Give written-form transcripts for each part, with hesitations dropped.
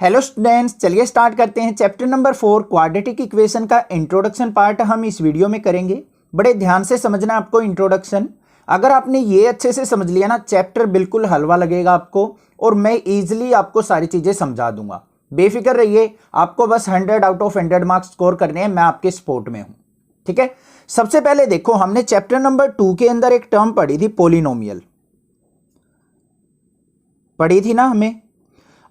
Hello students, चलिए start करते हैं। चैप्टर नंबर 4 क्वाड्रेटिक इक्वेशन का इंट्रोडक्शन पार्ट हम इस वीडियो में करेंगे। बड़े ध्यान से समझना आपको इंट्रोडक्शन। अगर आपने ये अच्छे से समझ लिया ना, चैप्टर बिल्कुल हलवा लगेगा आपको और मैं इजीली आपको सारी चीज़ें समझा दूंगा। बेफिक्र रहिए, आपको बस 100 आउट ऑफ 100 मार्क्स स्कोर करने हैं। मैं आपके सपोर्ट में हूँ, ठीक है। सबसे पहले देखो, हमने चैप्टर नंबर 2 के अंदर एक टर्म पढ़ी थी, पोलिनोमियल पढ़ी थी ना हमें।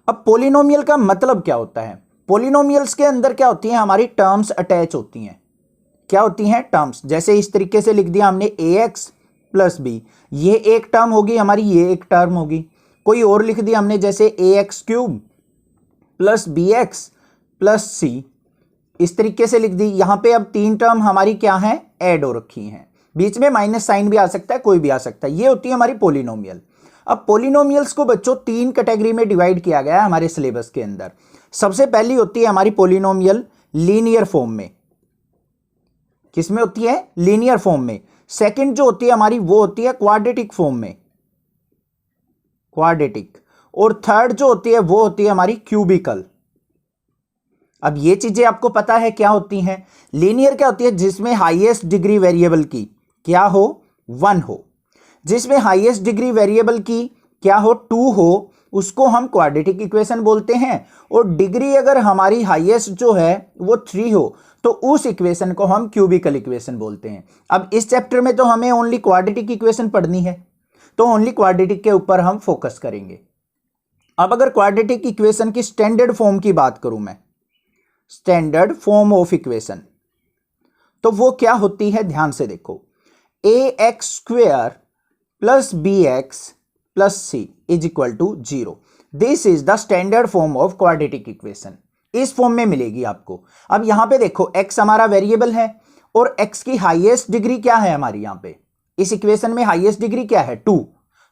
अब पोलिनोमियल का मतलब क्या होता है? पोलिनोमियल्स के अंदर क्या होती हैं? हमारी टर्म्स अटैच होती हैं। क्या होती हैं? टर्म्स। जैसे इस तरीके से लिख दिया हमने ax प्लस बी, ये एक टर्म होगी हमारी, ये एक टर्म होगी। कोई और लिख दिया हमने, जैसे ax cube plus bx plus c, इस तरीके से लिख दी। यहां पे अब तीन टर्म हमारी क्या है? ऐड हो रखी हैं। बीच में माइनस साइन भी आ सकता है, कोई भी आ सकता है। ये होती है हमारी पोलिनोमियल। अब पोलिनोमियल्स को बच्चों तीन कैटेगरी में डिवाइड किया गया है हमारे सिलेबस के अंदर। सबसे पहली होती है हमारी पोलिनोमियल लीनियर फॉर्म में। किसमें होती है? लीनियर फॉर्म में। सेकंड जो होती है हमारी, वो होती है क्वाड्रेटिक फॉर्म में, क्वाड्रेटिक। और थर्ड जो होती है वो होती है हमारी क्यूबिकल। अब ये चीजें आपको पता है क्या होती हैं। लीनियर क्या होती है? जिसमें हाईएस्ट डिग्री वेरिएबल की क्या हो? 1 हो। जिसमें हाईएस्ट डिग्री वेरिएबल की क्या हो? 2 हो, उसको हम क्वाड्रेटिक इक्वेशन बोलते हैं। और डिग्री अगर हमारी हाईएस्ट जो है वो 3 हो, तो उस इक्वेशन को हम क्यूबिकल इक्वेशन बोलते हैं। अब इस चैप्टर में तो हमें ओनली क्वाड्रेटिक इक्वेशन पढ़नी है, तो ओनली क्वाड्रेटिक के ऊपर हम फोकस करेंगे। अब अगर क्वाड्रेटिक इक्वेशन की स्टैंडर्ड फॉर्म की बात करूं मैं, स्टैंडर्ड फॉर्म ऑफ इक्वेशन, तो वो क्या होती है? ध्यान से देखो, ax square plus bx plus c is equal to 0। This is the standard form of quadratic equation. इस फॉर्म में मिलेगी आपको। अब यहां पे देखो, x हमारा वेरिएबल है और x की हाईएस्ट डिग्री क्या है हमारी? यहां पे इस इक्वेशन में हाईएस्ट डिग्री क्या है? 2।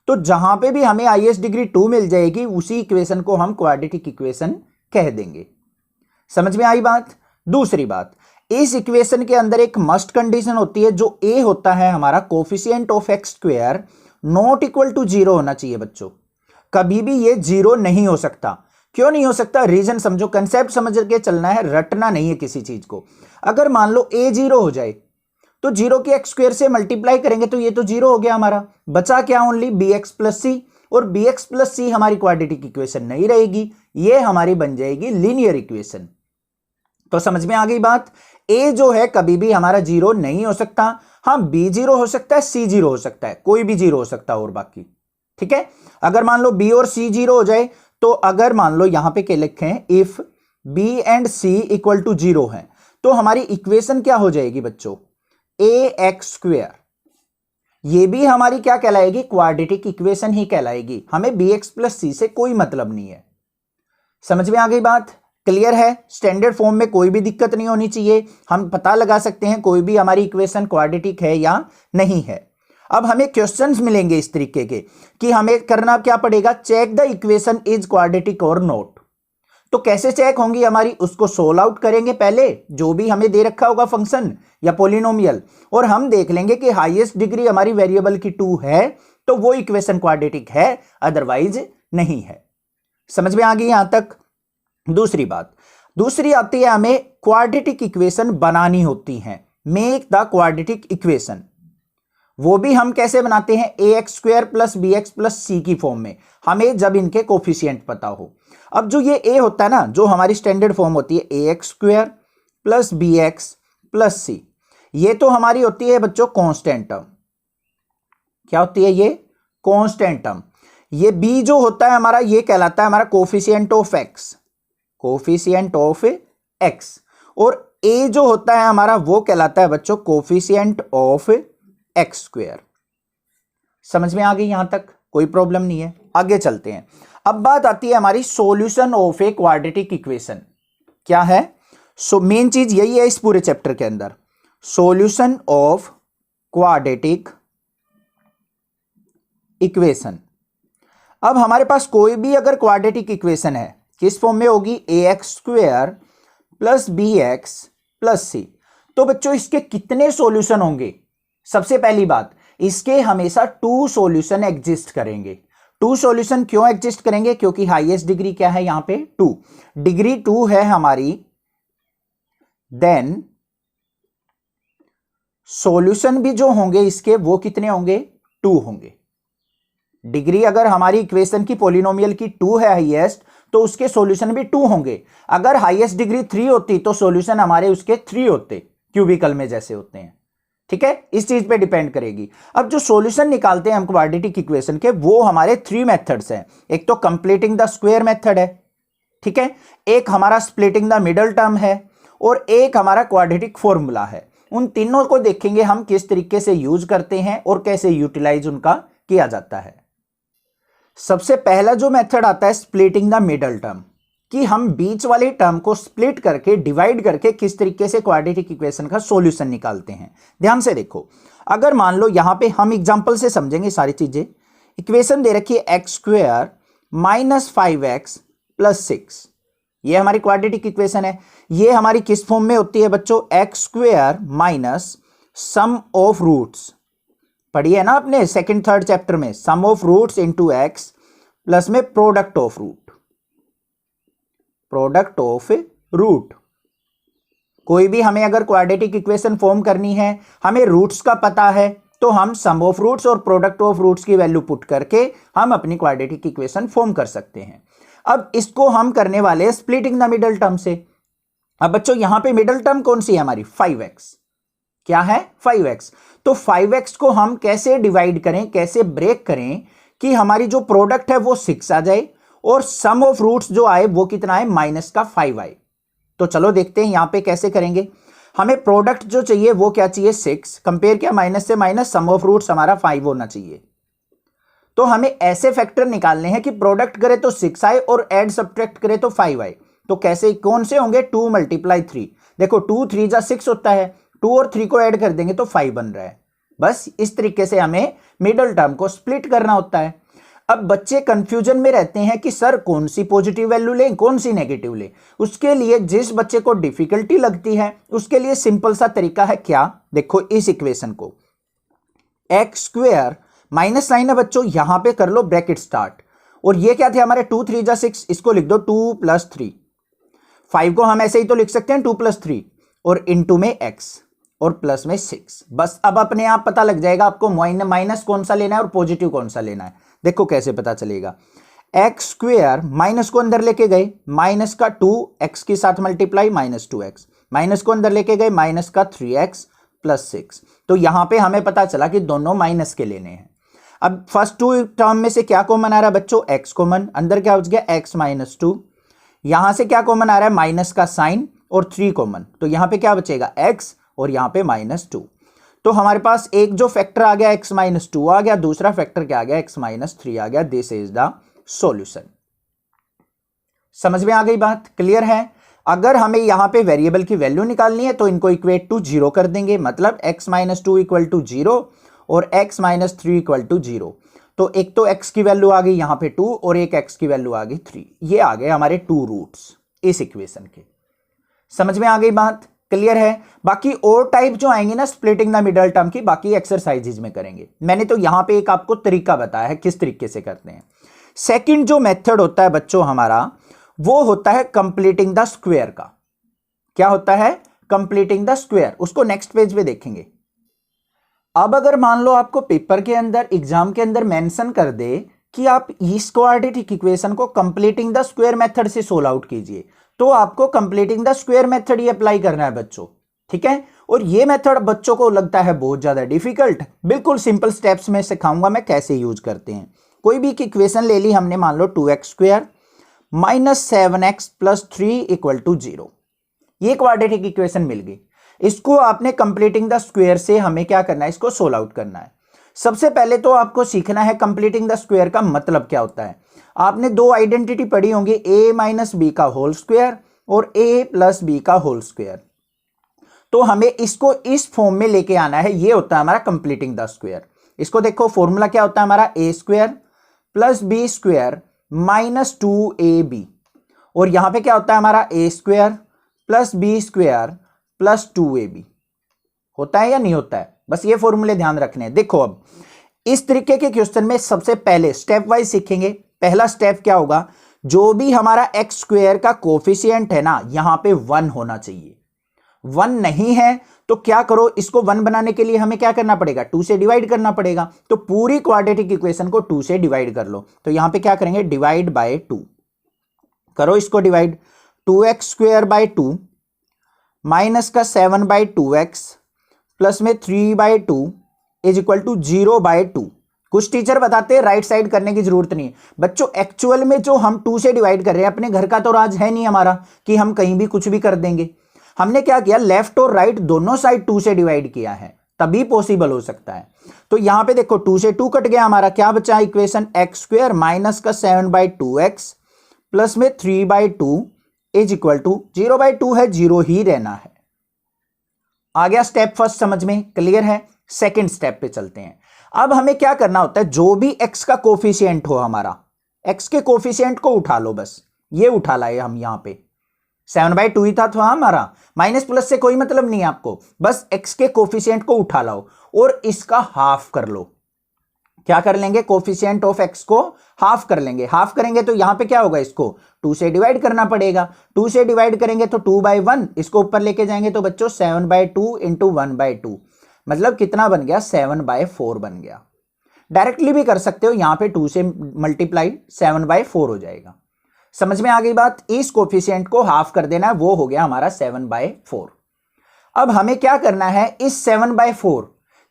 तो जहां पे भी हमें हाईएस्ट डिग्री 2 मिल जाएगी, उसी इक्वेशन को हम क्वाड्रेटिक इक्वेशन कह देंगे। समझ में आई बात? दूसरी बात, इस इक्वेशन के अंदर एक मस्ट कंडीशन होती है, जो a होता है हमारा coefficient of x square not equal to 0 होना चाहिए बच्चों। कभी भी ये 0 नहीं हो सकता। क्यों नहीं हो सकता? रीजन समझो, कंसेप्ट समझ के चलना है, रटना नहीं है किसी चीज को। अगर मान लो a 0 हो जाए, तो 0 के x स्क्वायर से मल्टीप्लाई करेंगे तो ये तो 0 हो गया हमारा। बचा क्या? ओनली bx प्लस c, और bx प्लस c हमारी क्वाड्रेटिक इक्वेशन नहीं रहेगी, ये हमारी बन जाएगी लीनियर इक्वेशन। तो समझ में आ गई बात? a जो है कभी भी हमारा 0 नहीं हो सकता। हाँ, b 0 हो सकता है, c 0 हो सकता है, कोई भी 0 हो सकता है और बाकी, ठीक है। अगर मान लो b और c 0 हो जाए, तो अगर मान लो यहां पे क्या लिखे हैं, if b and c equal to 0 है, तो हमारी इक्वेशन क्या हो जाएगी बच्चों? ax square. ये भी हमारी क्या कहलाएगी? क्वाड्रेटिक इक्वेशन ही कहलाएगी। हमें bx प्लस c से कोई मतलब नहीं है। समझ में आ गई बात? क्लियर है? स्टैंडर्ड फॉर्म में कोई भी दिक्कत नहीं होनी चाहिए। हम पता लगा सकते हैं कोई भी हमारी इक्वेशन क्वाड्रेटिक है या नहीं है। अब हमें क्वेश्चंस मिलेंगे इस तरीके के कि हमें करना क्या पड़ेगा? Check the equation is quadratic और नॉट। तो कैसे चेक होंगी हमारी? उसको सोल्व आउट करेंगे पहले, जो भी हमें दे रखा होगा फंक्शन या पोलिनोमियल, और हम देख लेंगे कि हाईएस्ट डिग्री हमारी वेरिएबल की 2 है, तो वो इक्वेशन क्वाड्रेटिक है, अदरवाइज नहीं है। समझ में आ गई यहां तक? दूसरी बात, दूसरी आती है, हमें क्वाड्रेटिक इक्वेशन बनानी होती है। Make the quadratic equation. वो भी हम कैसे बनाते हैं? ax square plus bx plus c की फॉर्म में, हमें जब इनके कोफिशिएंट पता हो। अब जो ये a होता है ना, जो हमारी स्टैंडर्ड फॉर्म होती है ax square plus bx plus c, ये तो हमारी होती है बच्चों कांस्टेंट टर्म। क्या होती है ये? Constant term. ये b जो होता है हमारा, ये कहलाता है हमारा coefficient of x, coefficient of x। और a जो होता है हमारा, वो कहलाता है बच्चों कोफिशिएंट ऑफ x स्क्वायर। समझ में आ गई यहां तक? कोई प्रॉब्लम नहीं है। आगे चलते हैं। अब बात आती है हमारी solution of a quadratic equation. क्या है? मेन चीज यही है इस पूरे चैप्टर के अंदर, सॉल्यूशन ऑफ क्वाड्रेटिक इक्वेशन। अब हमारे पास कोई भी अगर क्वाड्रेटिक इक्वेशन है, किस फॉर्म में होगी? ax square plus bx plus c। तो बच्चों इसके कितने सॉल्यूशन होंगे? सबसे पहली बात, इसके हमेशा 2 सॉल्यूशन एग्जिस्ट करेंगे। टू सॉल्यूशन क्यों एग्जिस्ट करेंगे? क्योंकि हाईएस्ट डिग्री क्या है यहां पे? 2 डिग्री 2 है हमारी, देन सॉल्यूशन भी जो होंगे इसके वो कितने होंगे? 2 होंगे। डिग्री अगर हमारी इक्वेशन की पॉलिनोमियल की 2 है हाईएस्ट, तो उसके सॉल्यूशन भी 2 होंगे। अगर हाईएस्ट डिग्री 3 होती तो सॉल्यूशन हमारे उसके 3 होते, क्यूबिकल में जैसे होते हैं। ठीक है, इस चीज पे डिपेंड करेगी। अब जो सॉल्यूशन निकालते हैं हम क्वाड्रेटिक इक्वेशन के, वो हमारे 3 मेथड्स हैं। एक तो कंप्लीटिंग द स्क्वायर मेथड है, ठीक है, एक हमारा स्प्लिटिंग द मिडल टर्म है, और एक हमारा क्वाड्रेटिक फॉर्मूला है। उन तीनों को देखेंगे हम किस तरीके से यूज करते हैं और कैसे यूटिलाइज उनका किया जाता है। सबसे पहला जो मेथड आता है स्प्लिटिंग द मिडल टर्म, कि हम बीच वाले टर्म को स्प्लिट करके, डिवाइड करके किस तरीके से क्वाड्रेटिक इक्वेशन का सॉल्यूशन निकालते हैं। ध्यान से देखो, अगर मान लो यहां पे हम एग्जांपल से समझेंगे सारी चीजें। इक्वेशन दे रखी है x square minus 5x plus 6, ये हमारी क्वाड्रेटिक इक्वेशन है। ये हमारी किस फॉर्म में होती है बच्चों? X square minus sum of roots, पढ़िए ना आपने सेकंड थर्ड चैप्टर में, sum of roots into x plus में product of root, product of root. कोई भी हमें अगर क्वाड्रेटिक इक्वेशन फॉर्म करनी है, हमें रूट्स का पता है, तो हम सम ऑफ रूट्स और प्रोडक्ट ऑफ रूट्स की वैल्यू पुट करके हम अपनी क्वाड्रेटिक इक्वेशन फॉर्म कर सकते हैं। अब इसको हम करने वाले हैं स्प्लिटिंग द मिडल टर्म से। अब बच्चों यहां पे मिडल टर्म कौन सी है हमारी? 5x। क्या है? 5x। तो 5x को हम कैसे डिवाइड करें, कैसे ब्रेक करें कि हमारी जो प्रोडक्ट है वो 6 आ जाए और सम ऑफ रूट्स जो आए वो कितना है? माइनस का 5 आए। तो चलो देखते हैं यहां पे कैसे करेंगे। हमें प्रोडक्ट जो चाहिए वो क्या चाहिए? 6। कंपेयर किया माइनस से माइनस, सम ऑफ रूट्स हमारा 5 होना चाहिए। तो हमें ऐसे फैक्टर निकालने हैं कि प्रोडक्ट करे तो 6 आए और ऐड सब्ट्रैक्ट करे तो 5 आए। तो कैसे, कौन से होंगे? 2 × 3। देखो 2 3 जा 6 होता है, 2 और 3 को ऐड कर देंगे तो 5 बन रहा है। बस इस तरीके से हमें मिडल टर्म को स्प्लिट करना होता है। अब बच्चे कंफ्यूजन में रहते हैं कि सर कौन सी पॉजिटिव वैल्यू लें, कौन सी नेगेटिव लें। उसके लिए जिस बच्चे को डिफिकल्टी लगती है उसके लिए सिंपल सा तरीका है। क्या? देखो इस इक्वेशन को एक्स स्क्वायर माइनस साइन है बच्चों, यहां पे कर लो ब्रैकेट स्टार्ट, और ये क्या थे हमारे 2 3 जा 6, इसको लिख दो 2 + 3। 5 को हम ऐसे ही तो लिख सकते हैं 2 + 3, और इनटू में x और प्लस में 6। बस अब अपने आप पता लग जाएगा आपको माइनस कौन सा लेना है और पॉजिटिव कौन सा लेना है। देखो कैसे पता चलेगा। एक्स स्क्वायर माइनस को अंदर लेके गए, माइनस का 2 x के साथ मल्टीप्लाई -2x, माइनस को अंदर लेके गए माइनस का 3x + 6। तो यहां पे हमें पता चला कि दोनों माइनस के लेने हैं। अब फर्स्ट 2 टर्म में से क्या कॉमन आ रहा है बच्चों? x कॉमन, अंदर क्या बच गया? x - 2। यहां से क्या कॉमन आ रहा है? माइनस का साइन और 3 कॉमन, तो यहां पे क्या बचेगा? x और यहां पे -2। तो हमारे पास एक जो फैक्टर आ गया x - 2 आ गया, दूसरा फैक्टर क्या आ गया? x - 3 आ गया। This is the solution. समझ में आ गई बात? क्लियर है? अगर हमें यहां पे वेरिएबल की वैल्यू निकालनी है तो इनको इक्वेट टू 0 कर देंगे, मतलब x - 2 = 0 और x - 3 = 0। तो एक तो x की वैल्यू आ गई यहां पे 2 और एक x की वैल्यू आ गई 3। ये आ गए हमारे 2 रूट्स इस इक्वेशन के। समझ में आ गई बात? क्लियर है? बाकी और टाइप जो आएंगे ना स्प्लिटिंग द मिडल टर्म की, बाकी एक्सरसाइजेज में करेंगे। मैंने तो यहां पे एक आपको तरीका बताया है किस तरीके से करते हैं। सेकंड जो मेथड होता है बच्चों हमारा, वो होता है कंप्लीटिंग द स्क्वायर का। क्या होता है? Completing the square. उसको नेक्स्ट पेज पे देखेंगे। अब अगर मान लो आपको पेपर के अंदर, एग्जाम के अंदर मेंशन कर दे कि आप इस क्वाड्रेटिक इक्वेशन को कंप्लीटिंग द स्क्वायर मेथड से सोल्व आउट कीजिए, तो आपको completing the square method he apply करना है बच्चों। ठीक है? और ये मेथड बच्चों को लगता है बहुत ज्यादा डिफिकल्ट, बिल्कुल सिंपल स्टेप्स में सिखाऊंगा मैं कैसे यूज करते हैं। कोई भी इक्वेशन ले ली हमने, मान लो 2x² - 7x + 3 = 0। ये क्वाड्रेटिक इक्वेशन मिल गई। इसको आपने कंप्लीटिंग द स्क्वायर से हमें क्या करना है? इसको सोल्व आउट करना है। सबसे पहले तो आपको सीखना है कंप्लीटिंग द स्क्वायर का मतलब क्या होता है। आपने 2 आइडेंटिटी पढ़ी होंगी, a - b का होल स्क्वायर और a + b का होल स्क्वायर। तो हमें इसको इस फॉर्म में लेके आना है। ये होता है हमारा कंप्लीटिंग द स्क्वायर। इसको देखो फॉर्मूला क्या होता है हमारा? a² + b² - 2ab। और यहां पे क्या होता है हमारा? a² + b² + 2ab। होता है या नहीं होता है? बस ये फॉर्मूले ध्यान रखने हैं। देखो अब इस तरीके के क्वेश्चन में सबसे पहले स्टेप वाइज सीखेंगे। पहला स्टेप क्या होगा, जो भी हमारा एक्स स्क्वायर का कोफिशिएंट है ना, यहां पे 1 होना चाहिए। 1 नहीं है तो क्या करो, इसको 1 बनाने के लिए हमें क्या करना पड़ेगा, 2 से डिवाइड करना पड़ेगा। तो पूरी क्वाड्रेटिक इक्वेशन को 2 से डिवाइड कर लो। तो यहां पे क्या करेंगे, डिवाइड बाय 2 करो, इसको divide. 2x square by 2 minus का 7/2x प्लस में 3/2 इज इक्वल टू 0/2। कुछ टीचर बताते हैं राइट साइड करने की जरूरत नहीं है बच्चों। एक्चुअल में जो हम 2 से डिवाइड कर रहे हैं, अपने घर का तो राज है नहीं हमारा कि हम कहीं भी कुछ भी कर देंगे। हमने क्या किया, लेफ्ट और राइट दोनों साइड 2 से डिवाइड किया है, तभी पॉसिबल हो सकता है। तो यहां पे देखो 2 से 2 कट गया, हमारा क्या बचा इक्वेशन, एक्स स्क्वायर माइनस का 7/2x प्लस में 3/2 इज इक्वल टू 0/2 है, 0 ही रहना है। आ गया स्टेप फर्स्ट समझ में, क्लियर है। सेकंड स्टेप पे चलते हैं। अब हमें क्या करना होता है, जो भी x का कोफिशिएंट हो, हमारा x के कोफिशिएंट को उठा लो, बस ये उठा लाए हम। यहां पे 7/2 ही था, तो हमारा माइनस प्लस से कोई मतलब नहीं है आपको, बस x के कोफिशिएंट को उठा लाओ और इसका हाफ कर लो। क्या कर लेंगे, कोफिशिएंट ऑफ x को हाफ कर लेंगे। हाफ करेंगे तो यहां पे क्या होगा, इसको 2 से डिवाइड करना पड़ेगा। 2 से डिवाइड करेंगे तो 2/1, इसको ऊपर लेके जाएंगे तो बच्चों 7/2 इंटू 1/2, मतलब कितना बन गया, 7/4 बन गया। डायरेक्टली भी कर सकते हो, यहां पे 2 से मल्टीप्लाई 7/4 हो जाएगा। समझ में आ गई बात। इस कोफिशिएंट को हाफ कर देना है, वो हो गया हमारा 7/4। अब हमें क्या करना है, इस 7/4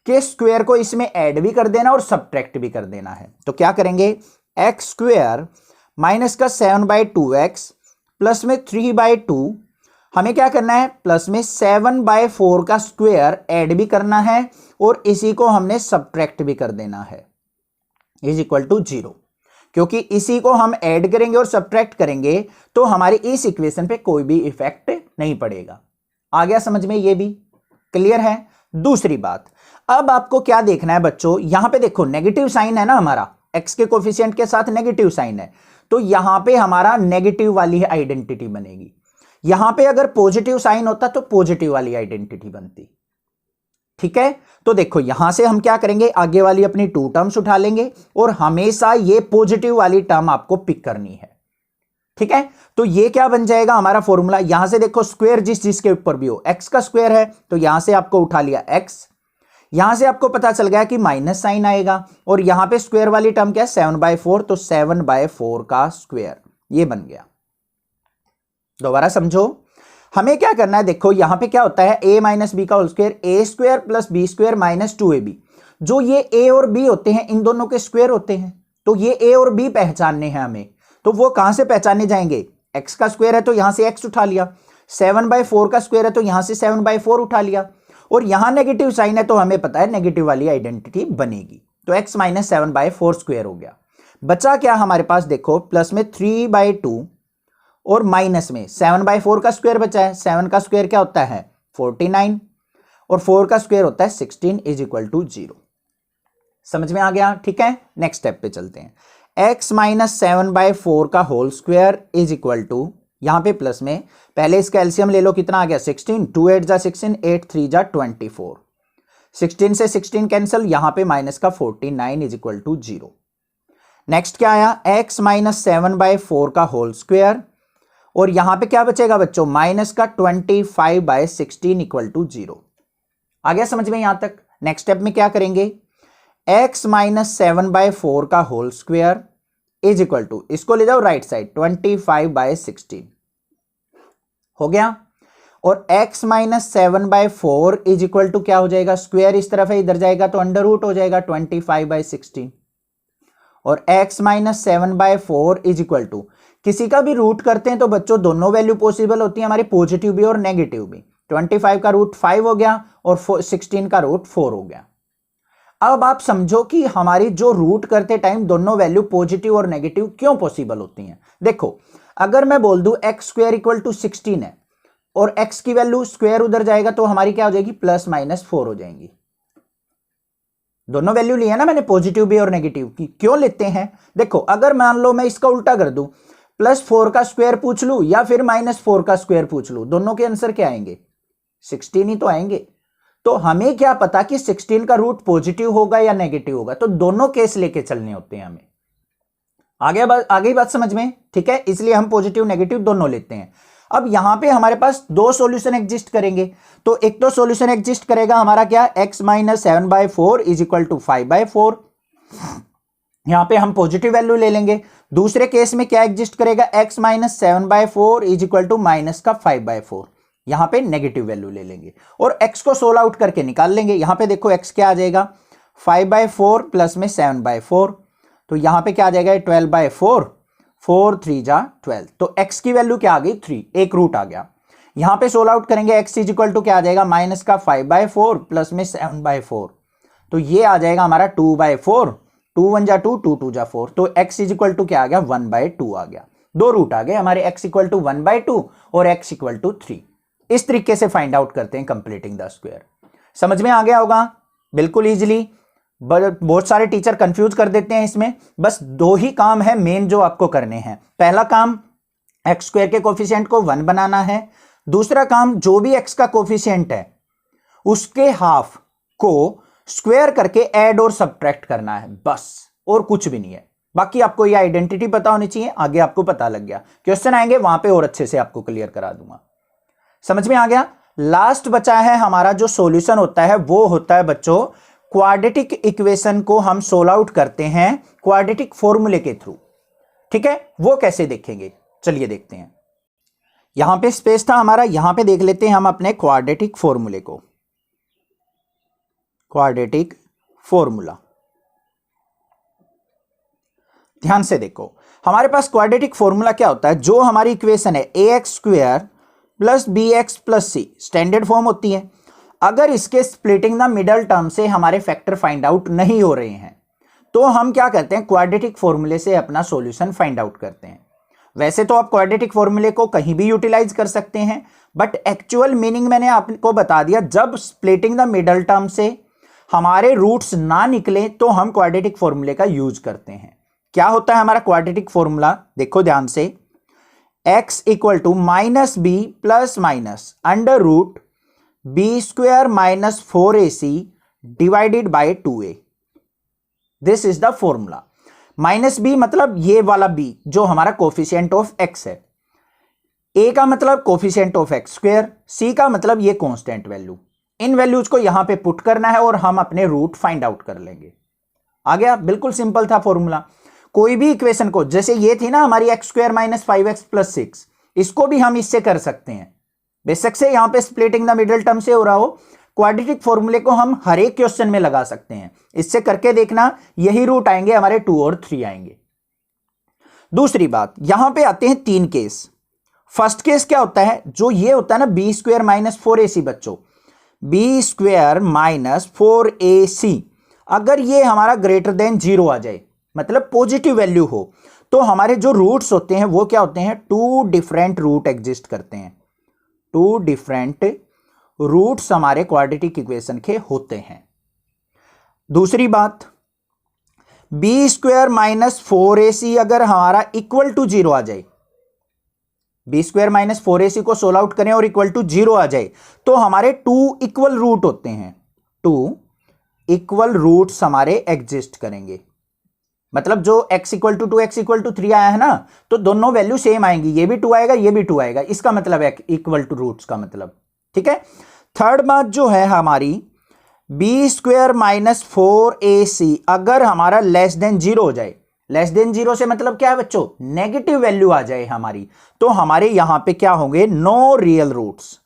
के स्क्वायर को इसमें ऐड भी कर देना और सब्ट्रैक्ट भी कर देना है। तो क्या करेंगे, एक्स स्क्वायर माइनस का 7/2x प्लस में 3/2, हमें क्या करना है, प्लस में 7/4 का स्क्वायर ऐड भी करना है और इसी को हमने सब्ट्रैक्ट भी कर देना है, इज इक्वल टू 0। क्योंकि इसी को हम ऐड करेंगे और सब्ट्रैक्ट करेंगे तो हमारी इस इक्वेशन पे कोई भी इफेक्ट नहीं पड़ेगा। आ गया समझ में, ये भी क्लियर है। दूसरी बात, अब आपको क्या देखना है बच्चों, यहां पे देखो नेगेटिव साइन है ना, हमारा x के कोफिशिएंट के साथ नेगेटिव साइन है, तो यहां पे हमारा नेगेटिव वाली आइडेंटिटी बनेगी। यहां पे अगर पॉजिटिव साइन होता तो पॉजिटिव वाली आइडेंटिटी बनती। ठीक है, तो देखो यहां से हम क्या करेंगे, आगे वाली अपनी 2 टर्म्स उठा लेंगे और हमेशा ये पॉजिटिव वाली टर्म आपको पिक करनी है। ठीक है, तो ये क्या बन जाएगा हमारा फॉर्मूला, यहां से देखो स्क्वायर जिस जिसके ऊपर भी हो, x का स्क्वायर है तो यहां से आपको उठा लिया x, यहां से आपको पता चल गया कि माइनस साइन आएगा और यहां पे स्क्वायर वाली टर्म क्या है, 7/4, तो 7/4 का स्क्वायर, ये बन गया। दोबारा समझो, हमें क्या करना है, देखो यहां पे क्या होता है, a माइनस बी का whole square, A square plus B square minus 2ab। जो ये a और b होते हैं, इन दोनों के स्क्वायर होते हैं, तो ये a और b पहचानने हैं हमें। तो वो कहां से पहचाने जाएंगे, x का स्क्वायर है तो यहां से x उठा लिया, 7/4 का स्क्वायर है तो यहां से 7/4 उठा लिया, और यहां नेगेटिव साइन है तो हमें पता है नेगेटिव वाली आइडेंटिटी बनेगी। तो x माइनस 7/4 स्क्वायर हो गया। बचा क्या हमारे पास, देखो प्लस में 3/2 और माइनस में 7/4 का स्क्वायर बचा है। 7 का स्क्वायर क्या होता है, 49, और 4 का स्क्वायर होता है 16, इज इक्वल टू 0। समझ में आ गया। ठीक है, नेक्स्ट स्टेप पे चलते हैं। x माइनस 7/4 का whole square is equal to, यहां पे प्लस में पहले इसका एलसीएम ले लो, कितना आ गया 16, 2 8 जा 16, 8 3 जा 24, 16 से 16 कैंसिल, यहां पे माइनस का 49 इज इक्वल टू 0। नेक्स्ट क्या आया, x माइनस 7/4 का होल स्क्वायर, और यहां पे क्या बचेगा बच्चों, माइनस का 25/16 इक्वल टू 0। आ गया समझ में यहां तक। नेक्स्ट स्टेप में क्या करेंगे, x माइनस 7/4 का whole square is equal to, इसको ले जाओ राइट साइड, 25/16 हो गया, और x minus 7/4 is equal to क्या हो जाएगा, स्क्वायर इस तरफ है, इधर जाएगा तो अंडर रूट हो जाएगा 25/16, और x minus 7/4 is equal to, किसी का भी रूट करते हैं तो बच्चों दोनों वैल्यू पॉसिबल होती है हमारी, पॉजिटिव भी और नेगेटिव भी। 25 का रूट 5 हो गया और 16 का रूट 4 हो गया। अब आप समझो कि हमारी जो रूट करते टाइम दोनों वैल्यू पॉजिटिव और नेगेटिव क्यों पॉसिबल होती हैं। देखो अगर मैं बोल दूं x स्क्वायर इक्वल टू 16 है और x की वैल्यू स्क्वायर उधर जाएगा तो हमारी क्या हो जाएगी, +-4 हो जाएंगी। दोनों वैल्यू ली है ना मैंने, पॉजिटिव भी और नेगेटिव की। क्यों लेते हैं, देखो अगर मान लो मैं इसका उल्टा कर दूं, +4 का स्क्वायर पूछ लूं या फिर -4 का स्क्वायर पूछ लूं, दोनों के आंसर क्या आएंगे, 16 ही तो आएंगे। तो हमें क्या पता कि 16 का रूट पॉजिटिव होगा या नेगेटिव होगा, तो दोनों केस लेके चलने होते हैं हमें। आगे बात समझ में, ठीक है, इसलिए हम पॉजिटिव नेगेटिव दोनों लेते हैं। अब यहां पे हमारे पास दो सॉल्यूशन एग्जिस्ट करेंगे, तो एक तो सॉल्यूशन एग्जिस्ट करेगा हमारा क्या, x minus 7/4 is equal to 5/4, यहां पे हम पॉजिटिव वैल्यू ले लेंगे। दूसरे केस में क्या एग्जिस्ट करेगा, x minus 7/4 is equal to minus का 5/4, यहां पे नेगेटिव वैल्यू ले लेंगे और x को सोल्व आउट करके निकाल लेंगे। यहां पे देखो x क्या आ जाएगा, 5/4 प्लस में 7/4, तो यहां पे क्या आ जाएगा, 12/4, 4 3 जा 12, तो x की वैल्यू क्या आ गई, 3, एक रूट आ गया। यहां पे सोल्व आउट करेंगे, x इज इक्वल टू क्या आ जाएगा, माइनस का 5/4 प्लस में 7/4, तो ये आ जाएगा हमारा 2/4, 2 1 जा 2, 2 2 जा 4, तो x इज इक्वल टू क्या आ गया, 1/2 आ गया। दो रूट आ गए हमारे, x इक्वल टू 1/2 और x इक्वल टू 3। इस तरीके से फाइंड आउट करते हैं कंप्लीटिंग द स्क्वायर। समझ में आ गया होगा, बिल्कुल इजीली। बहुत सारे टीचर कंफ्यूज कर देते हैं इसमें। बस दो ही काम है मेन जो आपको करने हैं। पहला काम एक्स स्क्वायर के कोफिशिएंट को 1 बनाना है। दूसरा काम जो भी एक्स का कोफिशिएंट है उसके हाफ को स्क्वायर करके ऐड और सब्ट्रैक्ट करना है, बस, और कुछ भी नहीं है। बाकी आपको ये आइडेंटिटी पता होनी चाहिए, आगे आपको पता लग गया। क्वेश्चन आएंगे वहां पे और अच्छे से आपको क्लियर करा दूंगा। समझ में आ गया। लास्ट बचा है हमारा जो सॉल्यूशन होता है वो होता है बच्चों क्वाड्रेटिक इक्वेशन को हम सोल्व आउट करते हैं क्वाड्रेटिक फॉर्मूले के थ्रू। ठीक है, वो कैसे देखेंगे, चलिए देखते हैं। यहां पे स्पेस था हमारा, यहां पे देख लेते हैं हम अपने क्वाड्रेटिक फॉर्मूले को। क्वाड्रेटिक फॉर्मूला ध्यान से देखो, हमारे पास क्वाड्रेटिक फॉर्मूला क्या होता है, जो हमारी इक्वेशन है ax² plus bx plus c standard form होती है। अगर इसके स्प्लिटिंग द मिडल टर्म से हमारे फैक्टर फाइंड आउट नहीं हो रहे हैं तो हम क्या करते हैं, क्वाड्रेटिक फॉर्मूले से अपना सॉल्यूशन फाइंड आउट करते हैं। वैसे तो आप क्वाड्रेटिक फॉर्मूले को कहीं भी यूटिलाइज कर सकते हैं, बट एक्चुअल मीनिंग मैंने आपको बता दिया। जब स्प्लिटिंग द मिडल टर्म से हमारे रूट्स ना निकले तो हम क्वाड्रेटिक फॉर्मूले का यूज करते हैं। क्या होता है हमारा क्वाड्रेटिक फॉर्मूला, देखो ध्यान से, x equal to minus b plus minus under root b² minus 4ac divided by 2a। This is the formula. Minus b मतलब ये वाला b जो हमारा कोफिशिएंट ऑफ x है, a का मतलब कोफिशिएंट ऑफ x², c का मतलब ये कांस्टेंट वैल्यू। इन वैल्यूज को यहां पे पुट करना है और हम अपने रूट फाइंड आउट कर लेंगे। आ गया, बिल्कुल सिंपल था फॉर्मूला। कोई भी इक्वेशन को, जैसे ये थी ना हमारी x² माइनस 5x प्लस 6, इसको भी हम इससे कर सकते हैं। बेशक से यहां पे स्प्लिटिंग द मिडिल टर्म से हो रहा हो, क्वाड्रेटिक फॉर्मूले को हम हर एक क्वेश्चन में लगा सकते हैं। इससे करके देखना, यही रूट आएंगे हमारे 2 और 3 आएंगे। दूसरी बात, यहां पे आते हैं 3 केस। फर्स्ट केस क्या होता है, जो ये होता है ना b² माइनस 4ac बच्चों, b² माइनस 4ac, अगर ये हमारा ग्रेटर देन 0 आ जाए, मतलब पॉजिटिव वैल्यू हो, तो हमारे जो रूट्स होते हैं वो क्या होते हैं, 2 डिफरेंट रूट एग्जिस्ट करते हैं। 2 डिफरेंट रूट्स हमारे क्वाड्रेटिक इक्वेशन के होते हैं। दूसरी बात, b² माइनस 4ac अगर हमारा इक्वल टू 0 आ जाए, b² माइनस 4ac को सोल्व आउट करें और इक्वल टू 0 आ जाए, तो हमारे 2 इक्वल रूट होते हैं। 2 इक्वल रूट्स हमारे एग्जिस्ट करेंगे। मतलब जो x equal to 2 x equal to 3 आया है ना, तो दोनों वैल्यू सेम आएंगी, ये भी 2 आएगा ये भी 2 आएगा, इसका मतलब है इक्वल टू रूट्स का मतलब। ठीक है। थर्ड बात जो है हमारी, b² माइनस 4ac अगर हमारा लेस देन 0 हो जाए, लेस देन 0 से मतलब क्या है बच्चों, नेगेटिव वैल्यू आ जाए हमारी, तो हमारे यहां पे क्या होंगे, no real roots.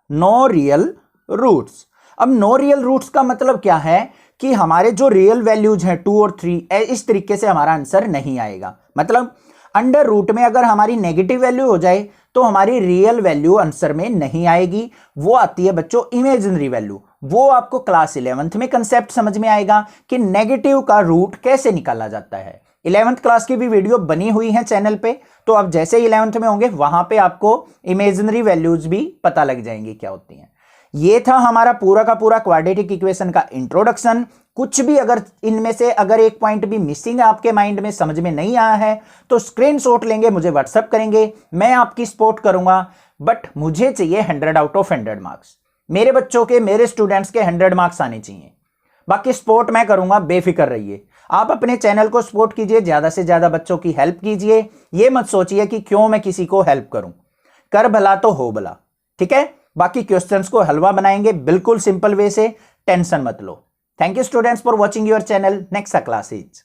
No real roots. अब नो रियल रूट्स का मतलब क्या है कि हमारे जो रियल वैल्यूज हैं 2 और 3, इस तरीके से हमारा आंसर नहीं आएगा। मतलब अंडर रूट में अगर हमारी नेगेटिव वैल्यू हो जाए तो हमारी रियल वैल्यू आंसर में नहीं आएगी, वो आती है बच्चों इमेजिनरी वैल्यू। वो आपको क्लास 11th में कंसेप्ट समझ में आएगा कि नेगेटिव का रूट कैसे निकाला जाता है। 11th क्लास की भी वीडियो बनी हुई है चैनल पे, तो आप जैसे 11th में होंगे वहां पे आपको इमेजिनरी वैल्यूज भी पता लग जाएंगी क्या होती हैं। ये था हमारा पूरा का पूरा क्वाड्रेटिक इक्वेशन का इंट्रोडक्शन। कुछ भी अगर इनमें से अगर एक पॉइंट भी मिसिंग है, आपके माइंड में समझ में नहीं आया है, तो स्क्रीनशॉट लेंगे, मुझे व्हाट्सएप करेंगे, मैं आपकी सपोर्ट करूंगा। बट मुझे चाहिए 100 आउट ऑफ 100 मार्क्स। मेरे बच्चों के, मेरे स्टूडेंट्स के 100 मार्क्स आने चाहिए। बाकी सपोर्ट मैं करूंगा, बेफिक्र रहिए। आप अपने चैनल को सपोर्ट कीजिए, ज्यादा से ज्यादा बच्चों की हेल्प कीजिए। ये मत सोचिए कि क्यों मैं किसी को हेल्प करूं, कर भला तो हो भला, ठीक है। बाकी क्वेश्चंस को हलवा बनाएंगे बिल्कुल सिंपल वे से, टेंशन मत लो। Thank you students for watching your channel. Next class is